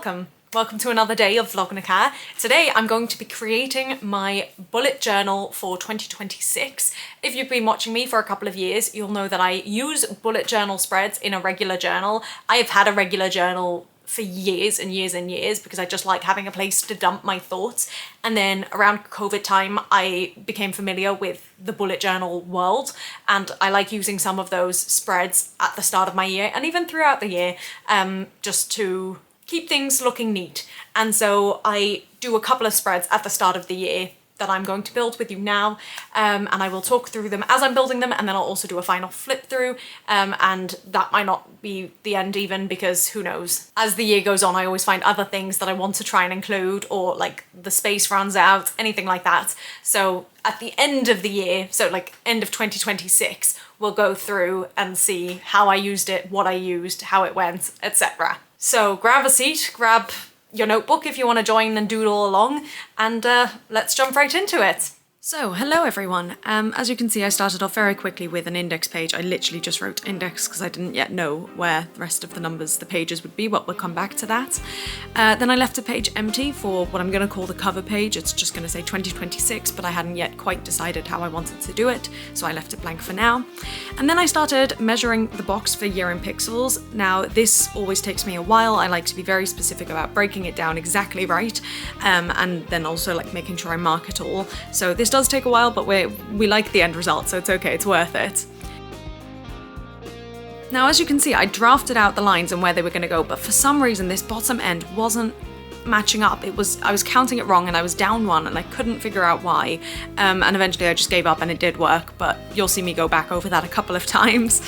welcome. Welcome to another day of Vlognukkah. Today I'm going to be creating my bullet journal for 2026. If you've been watching me for a couple of years, you'll know that I use bullet journal spreads in a regular journal. I have had a regular journal for years and years and years because I just like having a place to dump my thoughts. And then around COVID time, I became familiar with the bullet journal world, and I like using some of those spreads at the start of my year and even throughout the year, just to keep things looking neat. And so I do a couple of spreads at the start of the year that I'm going to build with you now, and I will talk through them as I'm building them, and then I'll also do a final flip through, and that might not be the end even, because who knows. As the year goes on, I always find other things that I want to try and include, or like the space runs out, anything like that. So at the end of the year, so like end of 2026, we'll go through and see how I used it, what I used, how it went, etc. So grab a seat, grab your notebook if you want to join and doodle along, and let's jump right into it. So, hello everyone. As you can see, I started off very quickly with an index page. I literally just wrote index because I didn't yet know where the rest of the numbers, the pages would be, but we'll come back to that. Then I left a page empty for what I'm going to call the cover page. It's just going to say 2026, but I hadn't yet quite decided how I wanted to do it, so I left it blank for now. And then I started measuring the box for year in pixels. Now, this always takes me a while. I like to be very specific about breaking it down exactly right, and then also like making sure I mark it all. So this does take a while, but we like the end result, so it's okay, it's worth it. Now, as you can see, I drafted out the lines and where they were going to go, but for some reason this bottom end wasn't matching up. I was counting it wrong and I was down one and I couldn't figure out why, and eventually I just gave up and it did work, but you'll see me go back over that a couple of times.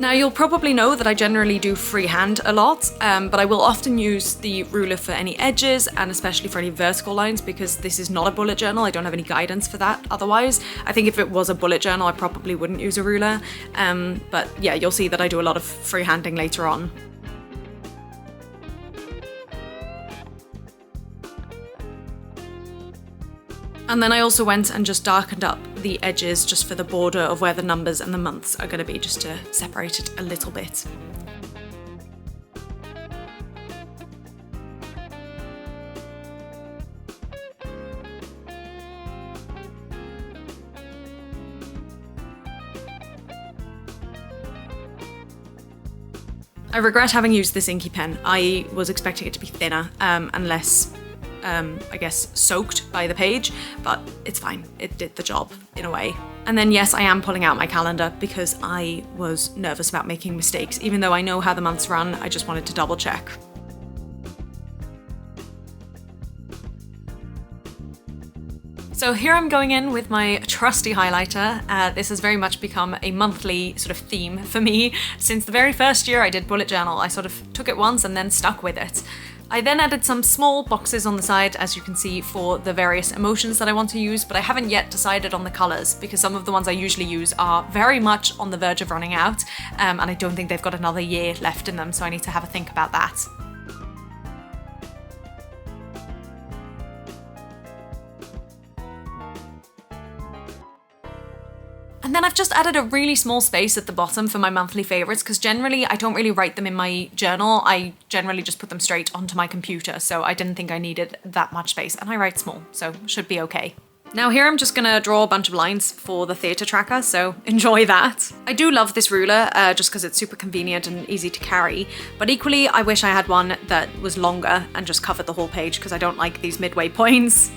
Now, you'll probably know that I generally do freehand a lot, but I will often use the ruler for any edges and especially for any vertical lines, because this is not a bullet journal. I don't have any guidance for that otherwise. I think if it was a bullet journal, I probably wouldn't use a ruler, but yeah, you'll see that I do a lot of freehanding later on. And then I also went and just darkened up the edges just for the border of where the numbers and the months are going to be, just to separate it a little bit. I regret having used this inky pen. I was expecting it to be thinner and less I guess soaked by the page, but it's fine. It did the job in a way. And then yes, I am pulling out my calendar because I was nervous about making mistakes. Even though I know how the months run, I just wanted to double check. So here I'm going in with my trusty highlighter. This has very much become a monthly sort of theme for me. Since the very first year I did bullet journal, I sort of took it once and then stuck with it. I then added some small boxes on the side, as you can see, for the various emotions that I want to use, but I haven't yet decided on the colours because some of the ones I usually use are very much on the verge of running out, and I don't think they've got another year left in them, so I need to have a think about that. And then I've just added a really small space at the bottom for my monthly favourites, because generally I don't really write them in my journal. I generally just put them straight onto my computer, so I didn't think I needed that much space, and I write small, so should be okay. Now here I'm just gonna draw a bunch of lines for the theatre tracker, so enjoy that. I do love this ruler, just because it's super convenient and easy to carry, but equally I wish I had one that was longer and just covered the whole page, because I don't like these midway points.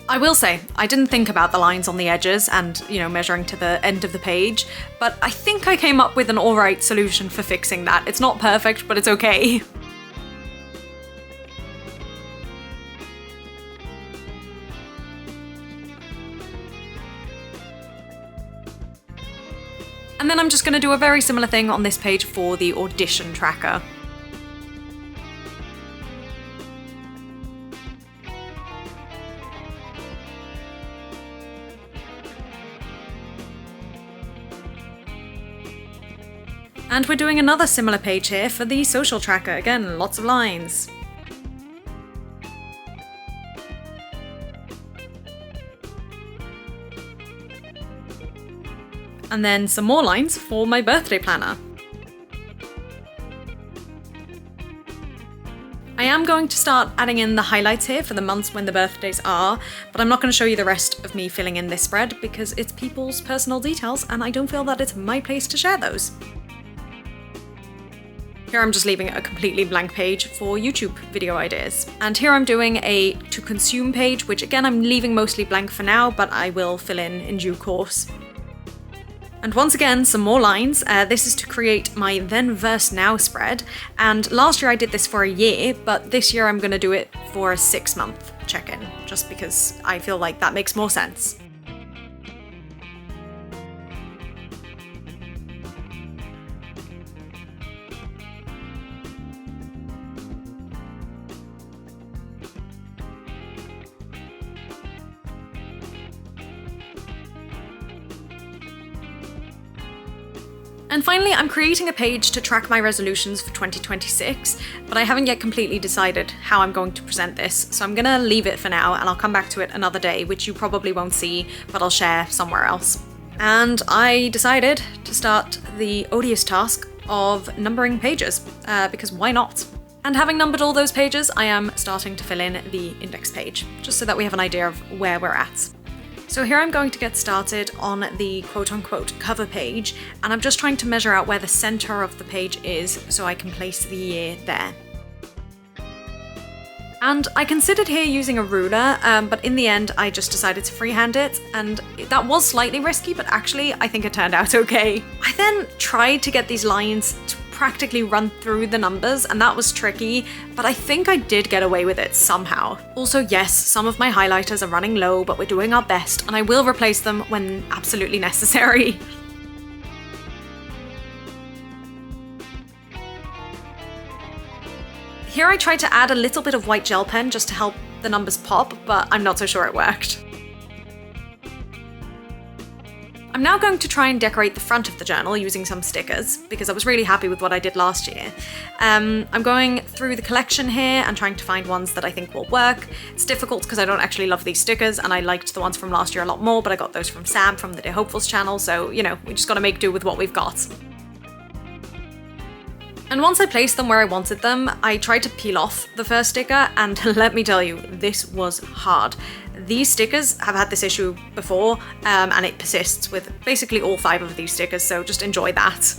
I will say, I didn't think about the lines on the edges and, you know, measuring to the end of the page, but I think I came up with an alright solution for fixing that. It's not perfect, but it's okay. And then I'm just going to do a very similar thing on this page for the audition tracker. And we're doing another similar page here for the social tracker. Again, lots of lines. And then some more lines for my birthday planner. I am going to start adding in the highlights here for the months when the birthdays are, but I'm not going to show you the rest of me filling in this spread because it's people's personal details and I don't feel that it's my place to share those. Here I'm just leaving a completely blank page for YouTube video ideas. And here I'm doing a to consume page, which again I'm leaving mostly blank for now, but I will fill in due course. And once again, some more lines. This is to create my then verse now spread. And last year I did this for a year, but this year I'm gonna do it for a 6-month check-in, just because I feel like that makes more sense. And finally, I'm creating a page to track my resolutions for 2026, but I haven't yet completely decided how I'm going to present this, so I'm gonna leave it for now and I'll come back to it another day, which you probably won't see, but I'll share somewhere else. And I decided to start the odious task of numbering pages, because why not? And having numbered all those pages, I am starting to fill in the index page, just so that we have an idea of where we're at. So here I'm going to get started on the quote-unquote cover page, and I'm just trying to measure out where the center of the page is so I can place the year there. And I considered here using a ruler, but in the end I just decided to freehand it, and that was slightly risky, but actually I think it turned out okay. I then tried to get these lines to practically run through the numbers, and that was tricky, but I think I did get away with it somehow. Also, yes, some of my highlighters are running low, but we're doing our best, and I will replace them when absolutely necessary. Here I tried to add a little bit of white gel pen just to help the numbers pop, but I'm not so sure it worked. I'm now going to try and decorate the front of the journal using some stickers, because I was really happy with what I did last year. I'm going through the collection here and trying to find ones that I think will work. It's difficult because I don't actually love these stickers, and I liked the ones from last year a lot more, but I got those from Sam from the Dear Hopefuls channel, so, you know, we just gotta make do with what we've got. And once I placed them where I wanted them, I tried to peel off the first sticker, and let me tell you, this was hard. These stickers have had this issue before, and it persists with basically all 5 of these stickers, so just enjoy that.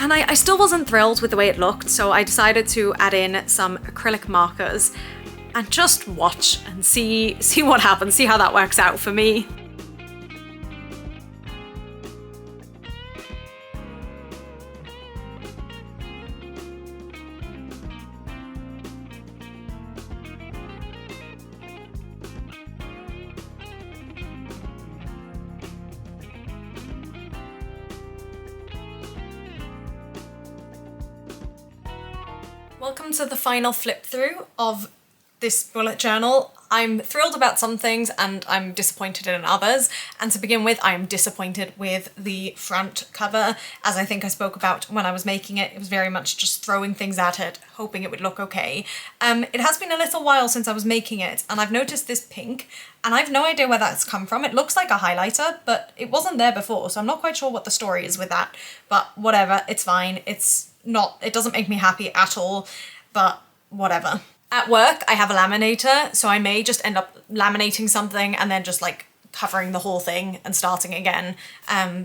And I still wasn't thrilled with the way it looked, so I decided to add in some acrylic markers and just watch and see what happens, see how that works out for me. Welcome to the final flip through of this bullet journal. I'm thrilled about some things and I'm disappointed in others. And to begin with, I am disappointed with the front cover. As I think I spoke about when I was making it, it was very much just throwing things at it, hoping it would look okay. It has been a little while since I was making it, and I've noticed this pink, and I have no idea where that's come from. It looks like a highlighter, but it wasn't there before, so I'm not quite sure what the story is with that. But whatever, it's fine. It doesn't make me happy at all, but whatever. At work, I have a laminator, so I may just end up laminating something and then just like covering the whole thing and starting again,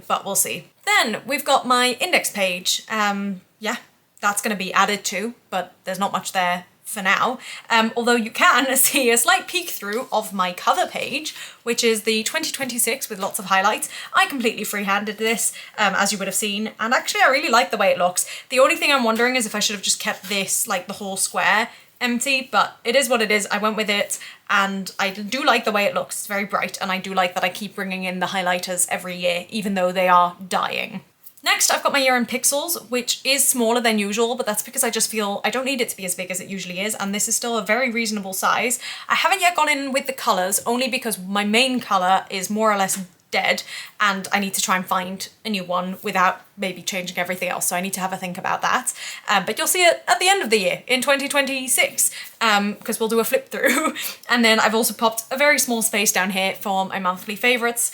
but we'll see. Then we've got my index page. Yeah, that's gonna be added to, but there's not much there for now, although you can see a slight peek through of my cover page, which is the 2026 with lots of highlights. I completely freehanded this, as you would have seen, and actually I really like the way it looks. The only thing I'm wondering is if I should have just kept this, like the whole square, empty, but it is what it is. I went with it, and I do like the way it looks. It's very bright, and I do like that I keep bringing in the highlighters every year, even though they are dying. Next, I've got my year in pixels, which is smaller than usual, but that's because I just feel I don't need it to be as big as it usually is, and this is still a very reasonable size. I haven't yet gone in with the colours, only because my main colour is more or less dead, and I need to try and find a new one without maybe changing everything else, so I need to have a think about that. But you'll see it at the end of the year, in 2026, because we'll do a flip through. And then I've also popped a very small space down here for my monthly favourites,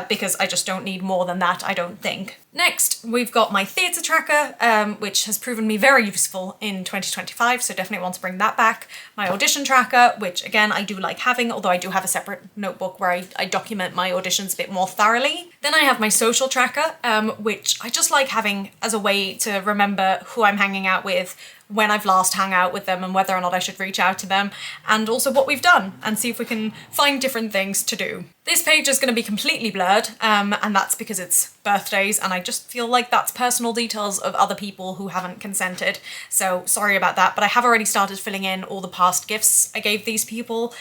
because I just don't need more than that, I don't think. Next, we've got my theatre tracker, which has proven me very useful in 2025, so definitely want to bring that back. My audition tracker, which again, I do like having, although I do have a separate notebook where I document my auditions a bit more thoroughly. Then I have my social tracker, which I just like having as a way to remember who I'm hanging out with, when I've last hung out with them, and whether or not I should reach out to them, and also what we've done, and see if we can find different things to do. This page is going to be completely blurred, and that's because it's birthdays, and I just feel like that's personal details of other people who haven't consented, so sorry about that, but I have already started filling in all the past gifts I gave these people,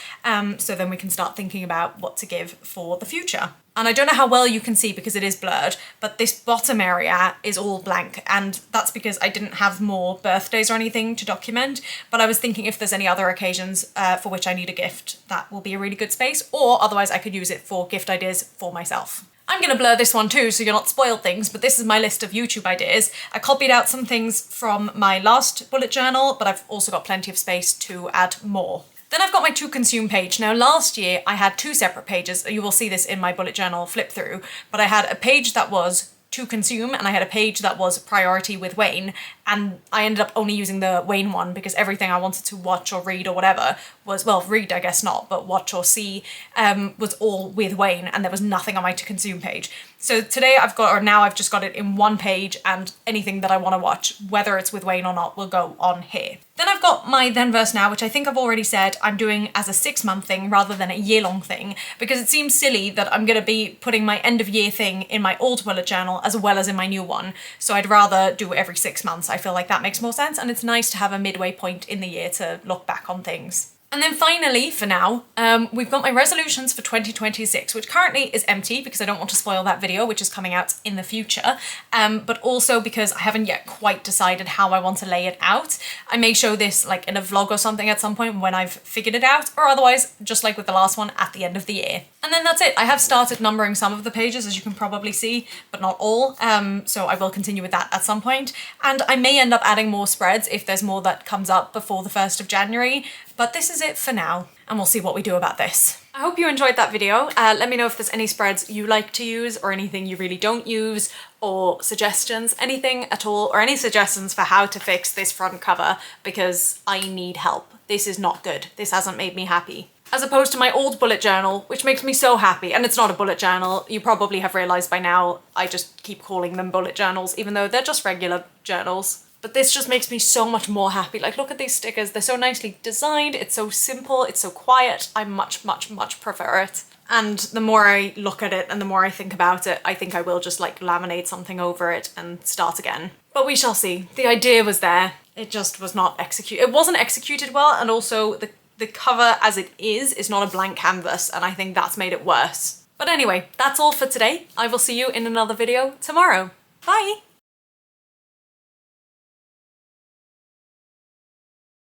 so then we can start thinking about what to give for the future. And I don't know how well you can see because it is blurred, but this bottom area is all blank, and that's because I didn't have more birthdays or anything to document, but I was thinking if there's any other occasions for which I need a gift, that will be a really good space, or otherwise I could use it for gift ideas for myself. I'm gonna blur this one too, so you're not spoiled things, but this is my list of YouTube ideas. I copied out some things from my last bullet journal, but I've also got plenty of space to add more. Then I've got my to consume page. Now last year I had two separate pages. You will see this in my bullet journal flip through, but I had a page that was to consume and I had a page that was priority with Wayne, and I ended up only using the Wayne one because everything I wanted to watch or read or whatever was, well, read I guess not, but watch or see was all with Wayne, and there was nothing on my to consume page. So today now I've just got it in one page, and anything that I want to watch, whether it's with Wayne or not, will go on here. Then I've got my then verse now, which I think I've already said I'm doing as a 6-month thing rather than a year-long thing, because it seems silly that I'm going to be putting my end of year thing in my old bullet journal as well as in my new one. So I'd rather do it every 6 months. I feel like that makes more sense, and it's nice to have a midway point in the year to look back on things. And then finally, for now, we've got my resolutions for 2026, which currently is empty because I don't want to spoil that video, which is coming out in the future, but also because I haven't yet quite decided how I want to lay it out. I may show this like in a vlog or something at some point when I've figured it out, or otherwise, just like with the last one, at the end of the year. And then that's it. I have started numbering some of the pages, as you can probably see, but not all, so I will continue with that at some point. And I may end up adding more spreads if there's more that comes up before the 1st of January, but this is it for now, and we'll see what we do about this. I hope you enjoyed that video. Let me know if there's any spreads you like to use, or anything you really don't use, or suggestions, anything at all, or any suggestions for how to fix this front cover, because I need help. This is not good. This hasn't made me happy. As opposed to my old bullet journal, which makes me so happy. And it's not a bullet journal. You probably have realized by now, I just keep calling them bullet journals, even though they're just regular journals. But this just makes me so much more happy. Like, look at these stickers. They're so nicely designed. It's so simple. It's so quiet. I much, much, much prefer it. And the more I look at it and the more I think about it, I think I will just like laminate something over it and start again. But we shall see. The idea was there. It just was not executed. It wasn't executed well, and also the cover as it is not a blank canvas, and I think that's made it worse. But anyway, that's all for today. I will see you in another video tomorrow. Bye!